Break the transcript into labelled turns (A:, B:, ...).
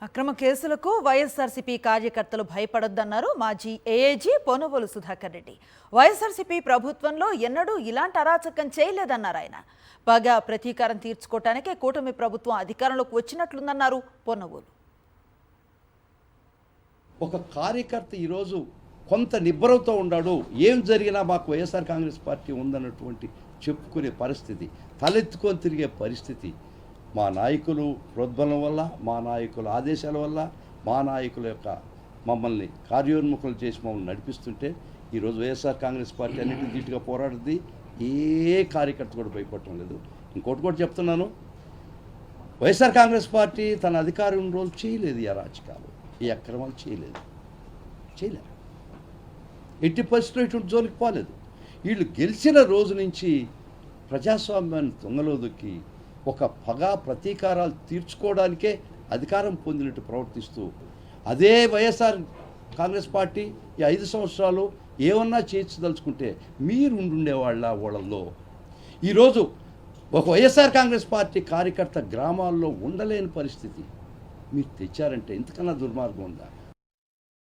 A: అక్రమ కేసులకు వైఎస్ఆర్సీపీ కార్యకర్తలు భయపడొద్దన్నారు మాజీ ఏఏజీ పొనవోలు సుధాకర్ రెడ్డి. వైఎస్ఆర్సీపీ ప్రభుత్వంలో ఎన్నడూ ఇలాంటి అరాచకం చేయలేదన్నారు ఆయన. పగా ప్రతీకారం తీర్చుకోవటానికే కూటమి ప్రభుత్వం అధికారంలోకి వచ్చినట్లుందన్నారు పొనవోలు.
B: ఒక కార్యకర్త ఈరోజు కొంత నిబ్బరంతో ఉన్నాడు, ఏం జరిగినా మాకు వైఎస్ఆర్ కాంగ్రెస్ పార్టీ ఉందన్నటువంటి చెప్పుకునే పరిస్థితి, తలెత్తుకొని తిరిగే పరిస్థితి మా నాయకులు ప్రోద్బలం వల్ల, మా నాయకుల ఆదేశాల వల్ల, మా నాయకుల యొక్క మమ్మల్ని కార్యోన్ముఖులు చేసి మమ్మల్ని నడిపిస్తుంటే ఈరోజు వైఎస్ఆర్ కాంగ్రెస్ పార్టీ అన్నింటినీ ధీటుగా పోరాడుతుంది. ఏ కార్యకర్త కూడా భయపడటం లేదు. ఇంకోటి కూడా చెప్తున్నాను, వైఎస్ఆర్ కాంగ్రెస్ పార్టీ తన అధికారం రోజు చేయలేదు ఈ అరాచకాలు, ఈ అక్రమాలు చేయలేదు. ఎట్టి పరిస్థితుల్లో ఇటువంటి జోలికి పోలేదు. వీళ్ళు గెలిచిన రోజు నుంచి ప్రజాస్వామ్యాన్ని తొంగలో దొక్కి ఒక పగా ప్రతీకారాలు తీర్చుకోవడానికే అధికారం పొందినట్టు ప్రవర్తిస్తూ, అదే వైఎస్ఆర్ కాంగ్రెస్ పార్టీ ఈ 5 సంవత్సరాలు ఏమన్నా చేర్చదలుచుకుంటే మీరు వాళ్ళల్లో ఈరోజు ఒక వైఎస్ఆర్ కాంగ్రెస్ పార్టీ కార్యకర్త గ్రామాల్లో ఉండలేని పరిస్థితి మీరు తెచ్చారంటే ఇంతకన్నా దుర్మార్గం ఉందా?